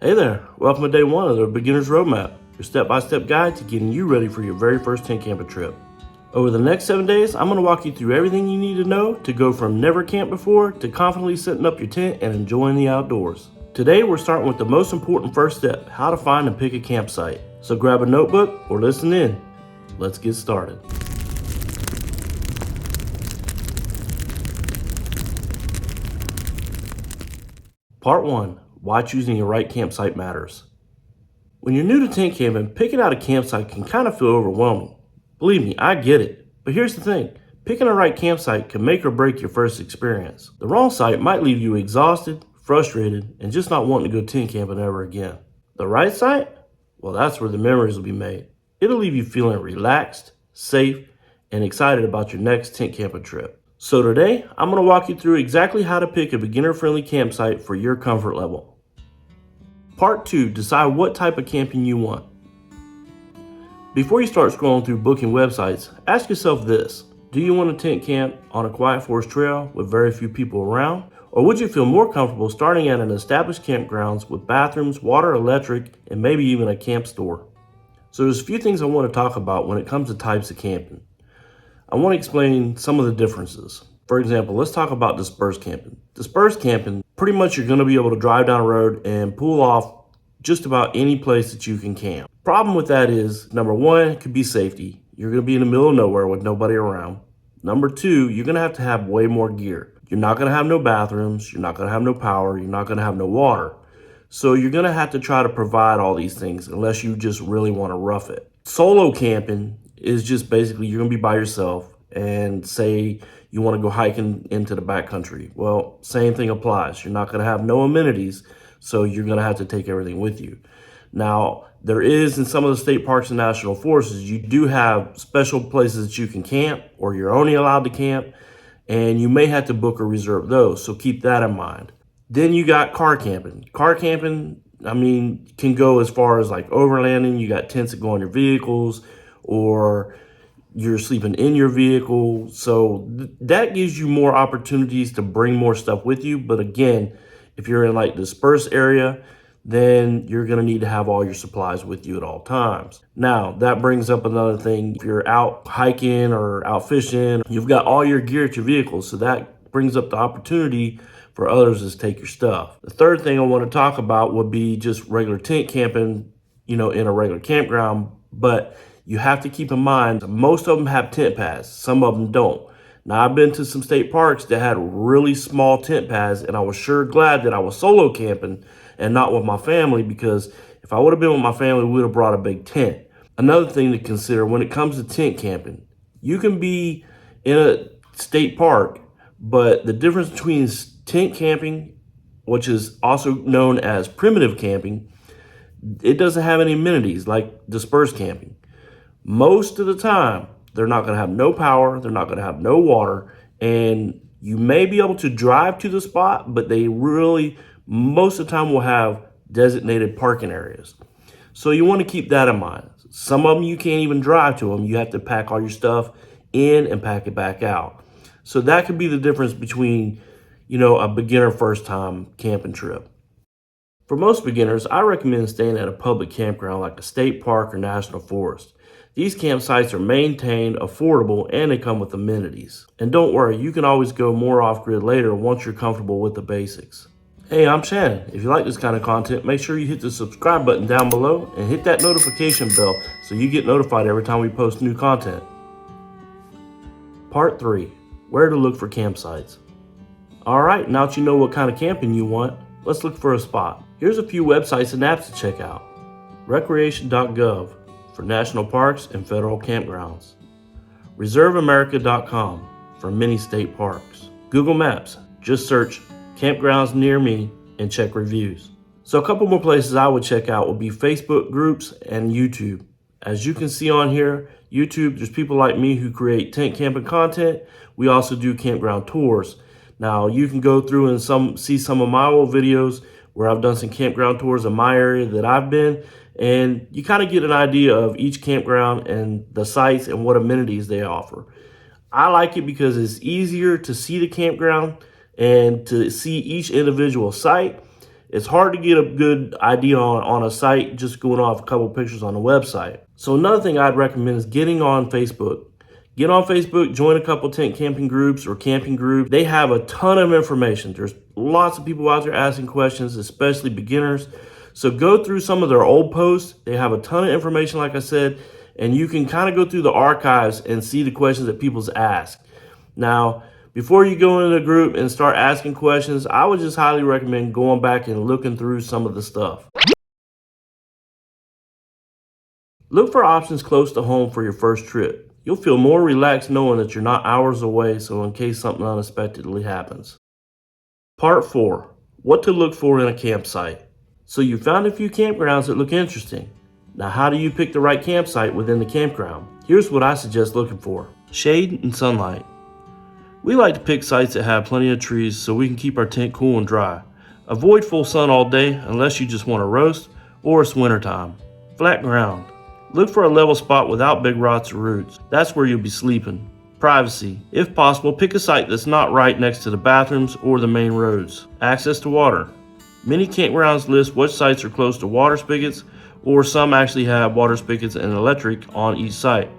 Hey there, welcome to day one of the Beginner's Roadmap, your step-by-step guide to getting you ready for your very first tent camping trip. Over the next 7 days, I'm going to walk you through everything you need to know to go from never camped before to confidently setting up your tent and enjoying the outdoors. Today, we're starting with the most important first step, how to find and pick a campsite. So grab a notebook or listen in. Let's get started. Part 1. Why choosing the right campsite matters. When you're new to tent camping, picking out a campsite can kind of feel overwhelming. Believe me, I get it. But here's the thing, picking the right campsite can make or break your first experience. The wrong site might leave you exhausted, frustrated, and just not wanting to go tent camping ever again. The right site? Well, that's where the memories will be made. It'll leave you feeling relaxed, safe, and excited about your next tent camping trip. So today, I'm going to walk you through exactly how to pick a beginner-friendly campsite for your comfort level. Part 2, decide what type of camping you want. Before you start scrolling through booking websites, ask yourself this. Do you want to tent camp on a quiet forest trail with very few people around? Or would you feel more comfortable starting at an established campgrounds with bathrooms, water, electric, and maybe even a camp store? So there's a few things I want to talk about when it comes to types of camping. I want to explain some of the differences. For example, let's talk about dispersed camping. Dispersed camping, pretty much you're going to be able to drive down a road and pull off just about any place that you can camp. Problem with that is, number one, it could be safety. You're going to be in the middle of nowhere with nobody around. Number two, you're going to have way more gear. You're not going to have no bathrooms. You're not going to have no power. You're not going to have no water. So you're going to have to try to provide all these things unless you just really want to rough it. Solo camping is just basically you're going to be by yourself and say you want to go hiking into the backcountry. Well, same thing applies. You're not going to have no amenities, so you're going to have to take everything with you. Now, there is in some of the state parks and national forests, you do have special places that you can camp or you're only allowed to camp, and you may have to book or reserve those, so keep that in mind. Then you got car camping. Car camping, can go as far as like overlanding. You got tents that go on your vehicles, or you're sleeping in your vehicle. So that gives you more opportunities to bring more stuff with you. But again, if you're in like dispersed area, then you're going to need to have all your supplies with you at all times. Now, that brings up another thing. If you're out hiking or out fishing, you've got all your gear at your vehicle. So that brings up the opportunity for others to take your stuff. The third thing I want to talk about would be just regular tent camping, in a regular campground. But you have to keep in mind, most of them have tent pads. Some of them don't. Now, I've been to some state parks that had really small tent pads, and I was sure glad that I was solo camping and not with my family, because if I would have been with my family, we would have brought a big tent. Another thing to consider when it comes to tent camping, you can be in a state park, but the difference between tent camping, which is also known as primitive camping, it doesn't have any amenities like dispersed camping. Most of the time, they're not going to have no power, they're not going to have no water, and you may be able to drive to the spot, but they really, most of the time, will have designated parking areas. So you want to keep that in mind. Some of them you can't even drive to them. You have to pack all your stuff in and pack it back out. So that could be the difference between, a beginner first time camping trip. For most beginners, I recommend staying at a public campground like a state park or national forest. These campsites are maintained, affordable, and they come with amenities. And don't worry, you can always go more off-grid later once you're comfortable with the basics. Hey, I'm Shannon. If you like this kind of content, make sure you hit the subscribe button down below and hit that notification bell so you get notified every time we post new content. Part 3, where to look for campsites. Alright, now that you know what kind of camping you want, let's look for a spot. Here's a few websites and apps to check out. Recreation.gov for national parks and federal campgrounds. ReserveAmerica.com for many state parks. Google Maps, just search campgrounds near me and check reviews. So a couple more places I would check out would be Facebook groups and YouTube. As you can see on here, YouTube, there's people like me who create tent camping content. We also do campground tours. Now you can go through and see some of my old videos where I've done some campground tours in my area that I've been, and you kind of get an idea of each campground and the sites and what amenities they offer. I like it because it's easier to see the campground and to see each individual site. It's hard to get a good idea on a site just going off a couple pictures on the website. So another thing I'd recommend is getting on Facebook. Get on Facebook, join a couple tent camping groups or camping groups. They have a ton of information. There's lots of people out there asking questions, especially beginners. So go through some of their old posts. They have a ton of information, like I said, and you can kind of go through the archives and see the questions that people's asked. Now, before you go into the group and start asking questions, I would just highly recommend going back and looking through some of the stuff. Look for options close to home for your first trip. You'll feel more relaxed knowing that you're not hours away, so in case something unexpectedly happens. Part 4. What to look for in a campsite. So you found a few campgrounds that look interesting. Now how do you pick the right campsite within the campground? Here's what I suggest looking for. Shade and sunlight. We like to pick sites that have plenty of trees so we can keep our tent cool and dry. Avoid full sun all day unless you just want to roast or it's wintertime. Flat ground. Look for a level spot without big rocks or roots. That's where you'll be sleeping. Privacy. If possible, pick a site that's not right next to the bathrooms or the main roads. Access to water. Many campgrounds list which sites are close to water spigots, or some actually have water spigots and electric on each site.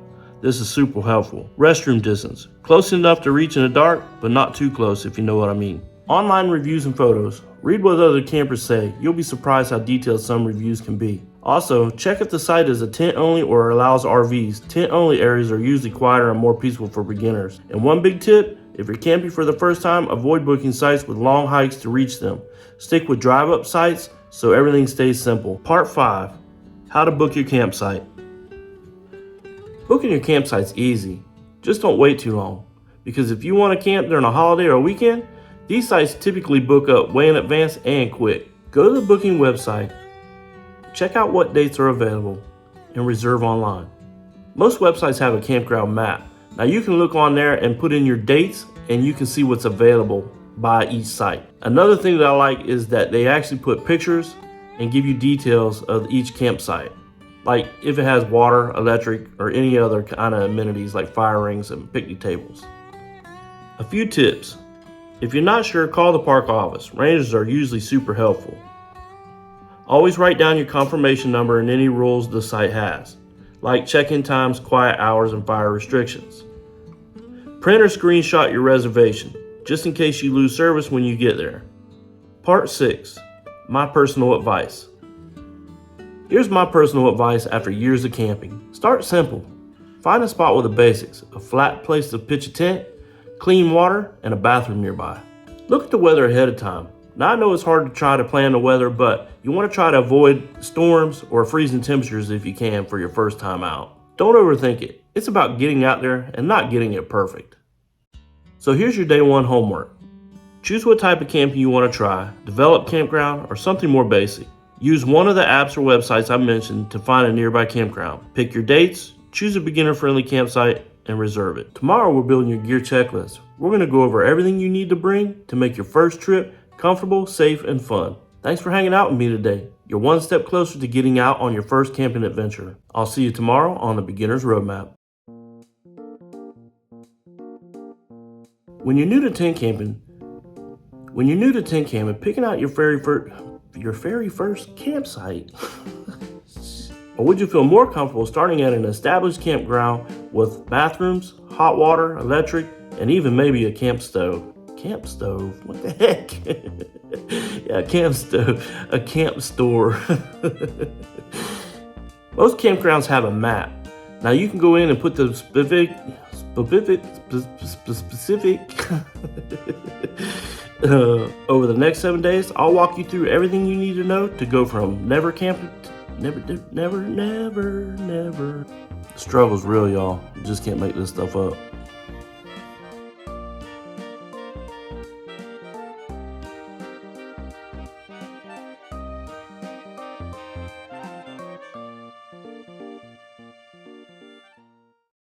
This is super helpful. Restroom distance. Close enough to reach in the dark, but not too close if you know what I mean. Online reviews and photos. Read what other campers say. You'll be surprised how detailed some reviews can be. Also, check if the site is a tent only or allows RVs. Tent only areas are usually quieter and more peaceful for beginners. And one big tip, if you're camping for the first time, avoid booking sites with long hikes to reach them. Stick with drive-up sites so everything stays simple. Part 5. How to book your campsite. Booking your campsite's easy. Just don't wait too long. Because if you want to camp during a holiday or a weekend, these sites typically book up way in advance and quick. Go to the booking website, check out what dates are available, and reserve online. Most websites have a campground map. Now you can look on there and put in your dates and you can see what's available by each site. Another thing that I like is that they actually put pictures and give you details of each campsite. Like if it has water, electric, or any other kind of amenities like fire rings and picnic tables. A few tips. If you're not sure, call the park office. Rangers are usually super helpful. Always write down your confirmation number and any rules the site has, like check-in times, quiet hours, and fire restrictions. Print or screenshot your reservation, just in case you lose service when you get there. Part 6. My personal advice. Here's my personal advice after years of camping. Start simple. Find a spot with the basics, a flat place to pitch a tent, clean water, and a bathroom nearby. Look at the weather ahead of time. Now I know it's hard to try to plan the weather, but you want to try to avoid storms or freezing temperatures if you can for your first time out. Don't overthink it. It's about getting out there and not getting it perfect. So here's your day one homework. Choose what type of camping you want to try, develop campground, or something more basic. Use one of the apps or websites I mentioned to find a nearby campground. Pick your dates, choose a beginner-friendly campsite, and reserve it. Tomorrow we're building your gear checklist. We're going to go over everything you need to bring to make your first trip comfortable, safe, and fun. Thanks for hanging out with me today. You're one step closer to getting out on your first camping adventure. I'll see you tomorrow on the Beginner's Roadmap. When you're new to tent camping, picking out your very first campsite, or would you feel more comfortable starting at an established campground with bathrooms, hot water, electric, and even maybe a camp stove? Camp stove? What the heck? Yeah, a camp store. Most campgrounds have a map. Now you can go in and put the specific over the next 7 days. I'll walk you through everything you need to know to go from never camping to never. The struggle's real, y'all. You just can't make this stuff up.